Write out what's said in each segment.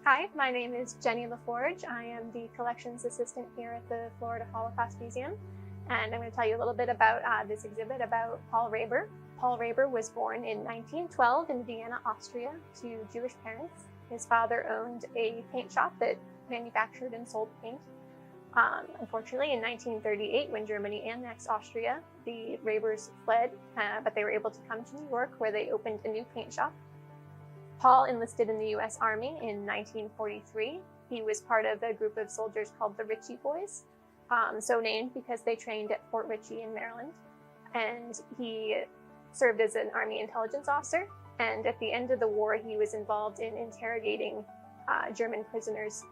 Hi, my name is Jenny LaForge. I am the collections assistant here at the Florida Holocaust Museum, and I'm going to tell you a little bit about this exhibit about Paul Raber. Paul Raber was born in 1912 in Vienna, Austria, to Jewish parents. His father owned a paint shop that manufactured and sold paint. Unfortunately, in 1938, when Germany annexed Austria, the Rabers fled, but they were able to come to New York, where they opened a new paint shop. Paul enlisted in the U.S. Army in 1943. He was part of a group of soldiers called the Ritchie Boys, so named because they trained at Fort Ritchie in Maryland. And he served as an Army intelligence officer. And at the end of the war, he was involved in interrogating German prisoners.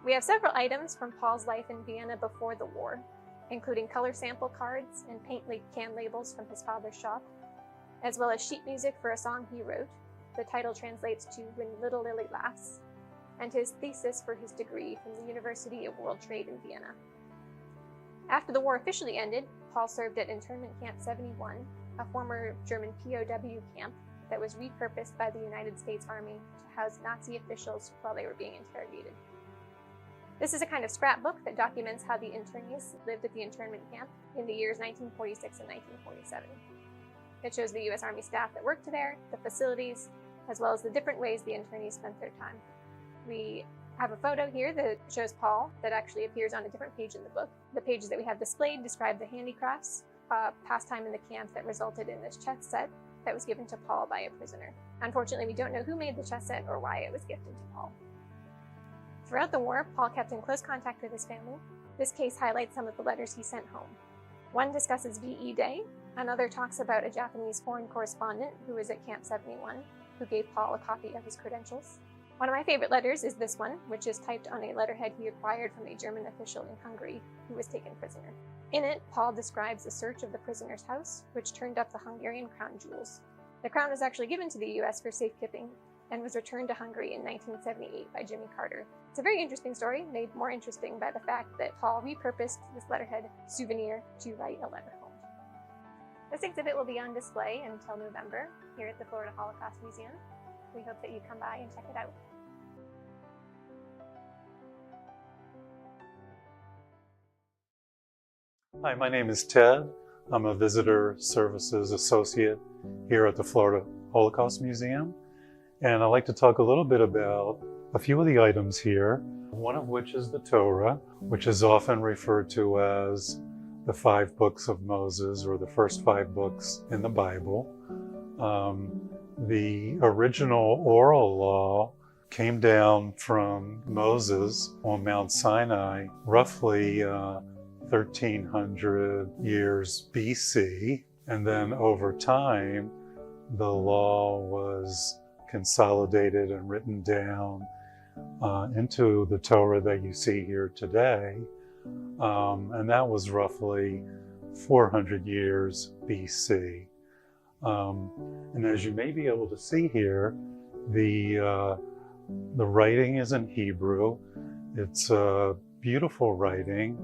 We have several items from Paul's life in Vienna before the war, including color sample cards and paint can labels from his father's shop, as well as sheet music for a song he wrote. The title translates to When Little Lily Laughs, and his thesis for his degree from the University of World Trade in Vienna. After the war officially ended, Paul served at Internment Camp 71, a former German POW camp that was repurposed by the United States Army to house Nazi officials while they were being interrogated. This is a kind of scrapbook that documents how the internees lived at the internment camp in the years 1946 and 1947. It shows the U.S. Army staff that worked there, the facilities, as well as the different ways the internees spent their time. We have a photo here that shows Paul that actually appears on a different page in the book. The pages that we have displayed describe the handicrafts, pastime in the camp that resulted in this chess set that was given to Paul by a prisoner. Unfortunately, we don't know who made the chess set or why it was gifted to Paul. Throughout the war, Paul kept in close contact with his family. This case highlights some of the letters he sent home. One discusses VE Day, another talks about a Japanese foreign correspondent who was at Camp 71, who gave Paul a copy of his credentials. One of my favorite letters is this one, which is typed on a letterhead he acquired from a German official in Hungary who was taken prisoner. In it, Paul describes a search of the prisoner's house, which turned up the Hungarian crown jewels. The crown was actually given to the U.S. for safekeeping and was returned to Hungary in 1978 by Jimmy Carter. It's a very interesting story, made more interesting by the fact that Paul repurposed this letterhead souvenir to write a letter home. This exhibit will be on display until November here at the Florida Holocaust Museum. We hope that you come by and check it out. Hi, my name is Ted. I'm a Visitor Services Associate here at the Florida Holocaust Museum. And I'd like to talk a little bit about a few of the items here, one of which is the Torah, which is often referred to as the 5 books of Moses, or the first 5 books in the Bible. The original oral law came down from Moses on Mount Sinai, roughly 1300 years BC. And then over time, the law was consolidated and written down into the Torah that you see here today. And that was roughly 400 years BC. And as you may be able to see here, the writing is in Hebrew. It's a beautiful writing,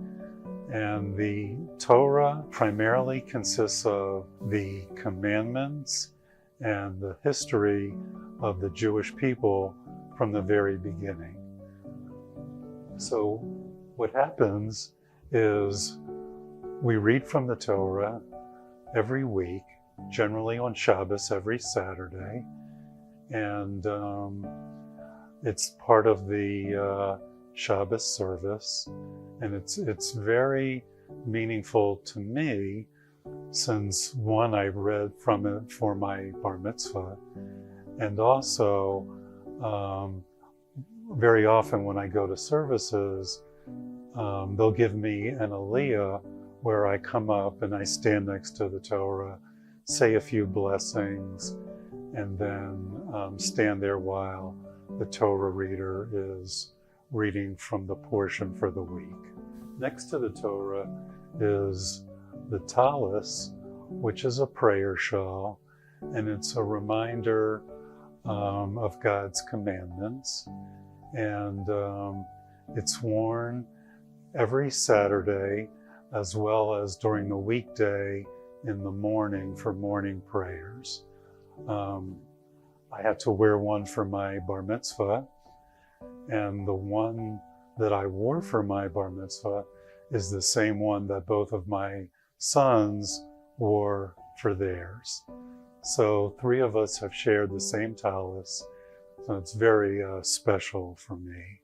and the Torah primarily consists of the commandments and the history of the Jewish people from the very beginning. So what happens is we read from the Torah every week, generally on Shabbos every Saturday, and it's part of the Shabbos service, and it's very meaningful to me, since one, I read from it for my bar mitzvah, and also very often when I go to services, they'll give me an aliyah where I come up and I stand next to the Torah, say a few blessings, and then stand there while the Torah reader is reading from the portion for the week. Next to the Torah is the tallis, which is a prayer shawl, and it's a reminder of God's commandments. And it's worn every Saturday, as well as during the weekday in the morning for morning prayers. I had to wear one for my bar mitzvah, And the one that I wore for my bar mitzvah is the same one that both of my sons wore for theirs. So 3 of us have shared the same tallis, so it's very special for me.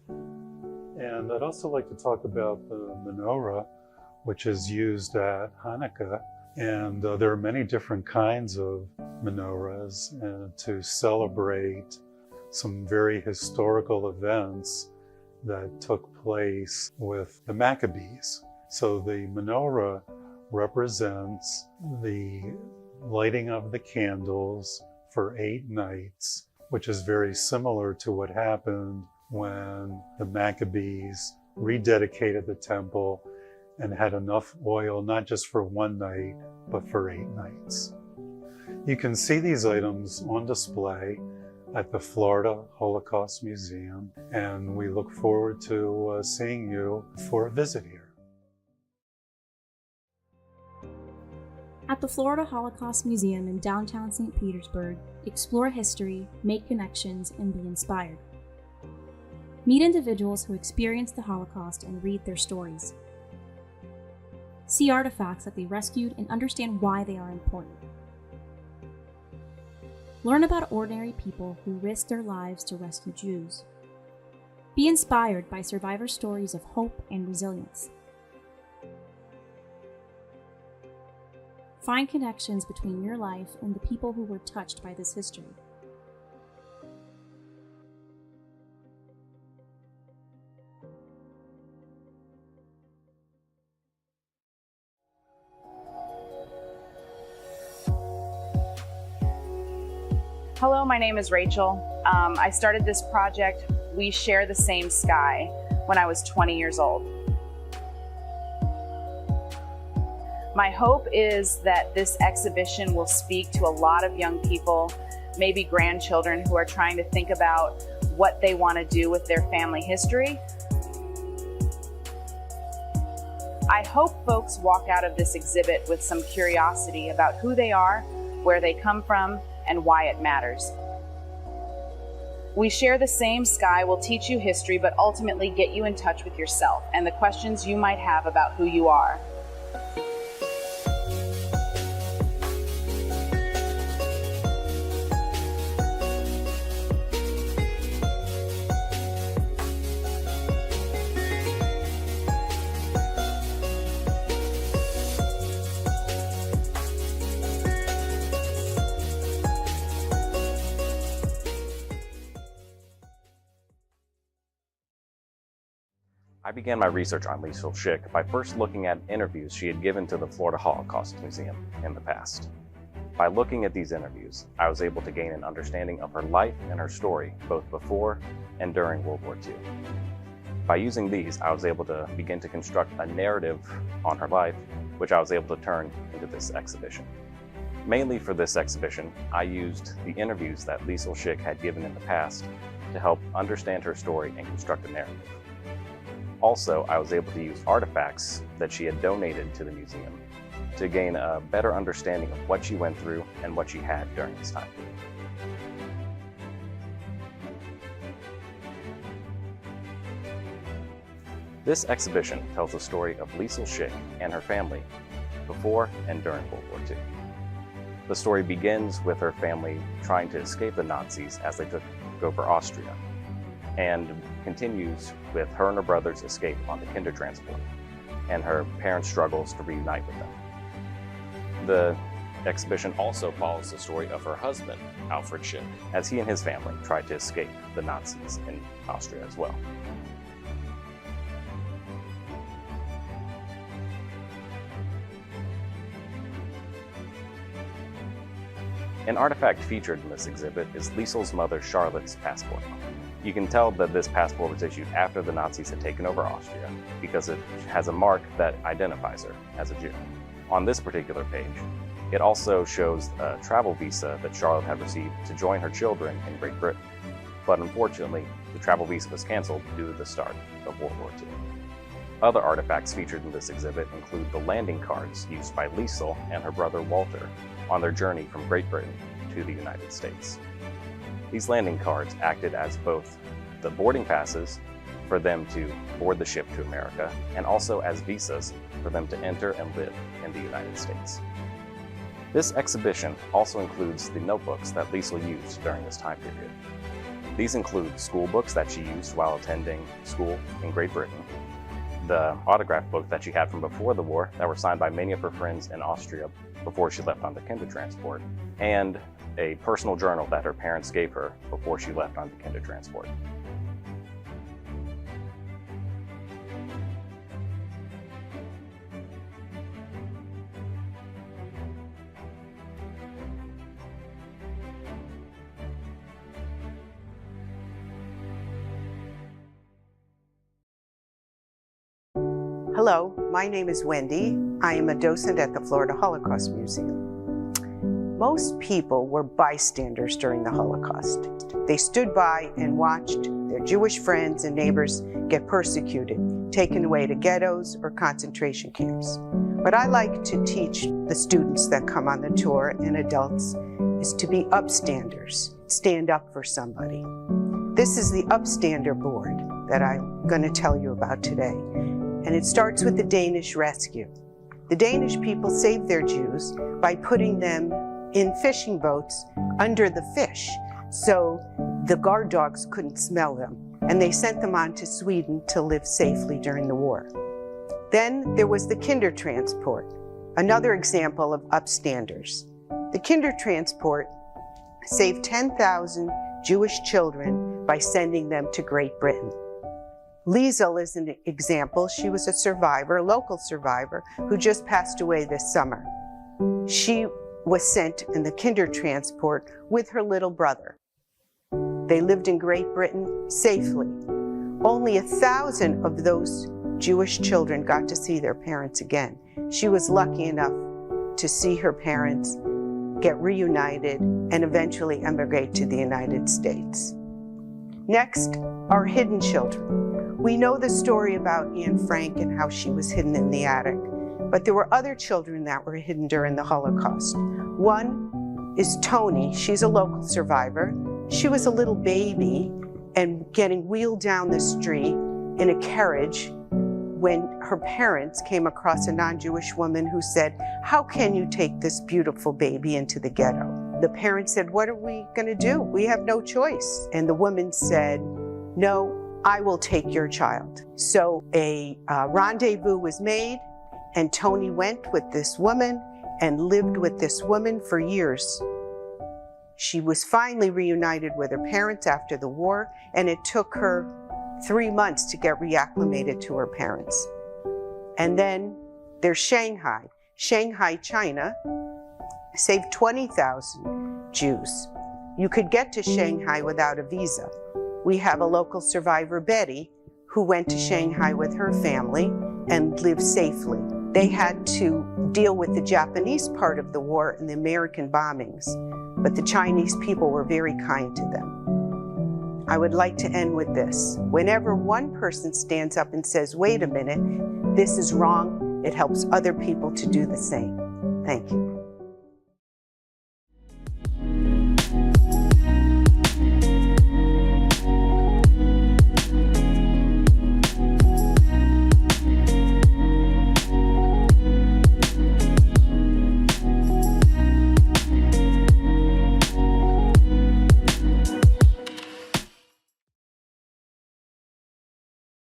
And I'd also like to talk about the menorah, which is used at Hanukkah. And there are many different kinds of menorahs to celebrate some very historical events that took place with the Maccabees. So the menorah represents the lighting of the candles for 8 nights, which is very similar to what happened when the Maccabees rededicated the temple and had enough oil, not just for 1 night, but for 8 nights. You can see these items on display at the Florida Holocaust Museum, and we look forward to seeing you for a visit here. At the Florida Holocaust Museum in downtown St. Petersburg, explore history, make connections, and be inspired. Meet individuals who experienced the Holocaust and read their stories. See artifacts that they rescued and understand why they are important. Learn about ordinary people who risked their lives to rescue Jews. Be inspired by survivor stories of hope and resilience. Find connections between your life and the people who were touched by this history. Hello, my name is Rachel. I started this project, We Share the Same Sky, when I was 20 years old. My hope is that this exhibition will speak to a lot of young people, maybe grandchildren who are trying to think about what they want to do with their family history. I hope folks walk out of this exhibit with some curiosity about who they are, where they come from, and why it matters. We Share the Same Sky will teach you history, but ultimately get you in touch with yourself and the questions you might have about who you are. I began my research on Liesl Schick by first looking at interviews she had given to the Florida Holocaust Museum in the past. By looking at these interviews, I was able to gain an understanding of her life and her story, both before and during World War II. By using these, I was able to begin to construct a narrative on her life, which I was able to turn into this exhibition. Mainly for this exhibition, I used the interviews that Liesl Schick had given in the past to help understand her story and construct a narrative. Also, I was able to use artifacts that she had donated to the museum to gain a better understanding of what she went through and what she had during this time. This exhibition tells the story of Liesl Schick and her family before and during World War II. The story begins with her family trying to escape the Nazis as they took over Austria, and continues with her and her brother's escape on the Kindertransport and her parents' struggles to reunite with them. The exhibition also follows the story of her husband, Alfred Schick, as he and his family tried to escape the Nazis in Austria as well. An artifact featured in this exhibit is Liesl's mother Charlotte's passport. You can tell that this passport was issued after the Nazis had taken over Austria because it has a mark that identifies her as a Jew. On this particular page, it also shows a travel visa that Charlotte had received to join her children in Great Britain. But unfortunately, the travel visa was canceled due to the start of World War II. Other artifacts featured in this exhibit include the landing cards used by Liesl and her brother Walter on their journey from Great Britain to the United States. These landing cards acted as both the boarding passes for them to board the ship to America, and also as visas for them to enter and live in the United States. This exhibition also includes the notebooks that Liesl used during this time period. These include school books that she used while attending school in Great Britain, the autograph book that she had from before the war that were signed by many of her friends in Austria before she left on the Kindertransport, and a personal journal that her parents gave her before she left on the Kindertransport. Hello, my name is Wendy. I am a docent at the Florida Holocaust Museum. Most people were bystanders during the Holocaust. They stood by and watched their Jewish friends and neighbors get persecuted, taken away to ghettos or concentration camps. What I like to teach the students that come on the tour and adults is to be upstanders, stand up for somebody. This is the upstander board that I'm going to tell you about today. And it starts with the Danish rescue. The Danish people saved their Jews by putting them in fishing boats under the fish, so the guard dogs couldn't smell them, and they sent them on to Sweden to live safely during the war. Then there was the Kindertransport, another example of upstanders. The Kindertransport saved 10,000 Jewish children by sending them to Great Britain. Liesl is an example. She was a survivor, a local survivor, who just passed away this summer. She was sent in the Kindertransport with her little brother. They lived in Great Britain safely. Only 1,000 of those Jewish children got to see their parents again. She was lucky enough to see her parents get reunited and eventually emigrate to the United States. Next are hidden children. We know the story about Anne Frank and how she was hidden in the attic, but there were other children that were hidden during the Holocaust. One is Tony. She's a local survivor. She was a little baby and getting wheeled down the street in a carriage when her parents came across a non-Jewish woman who said, "How can you take this beautiful baby into the ghetto?" The parents said, "What are we going to do? We have no choice." And the woman said, "No, I will take your child." So a rendezvous was made, and Tony went with this woman and lived with this woman for years. She was finally reunited with her parents after the war, and it took her 3 months to get reacclimated to her parents. And then there's Shanghai. Shanghai, China, saved 20,000 Jews. You could get to Shanghai without a visa. We have a local survivor, Betty, who went to Shanghai with her family and lived safely. They had to deal with the Japanese part of the war and the American bombings, but the Chinese people were very kind to them. I would like to end with this. Whenever one person stands up and says, "Wait a minute, this is wrong," it helps other people to do the same. Thank you.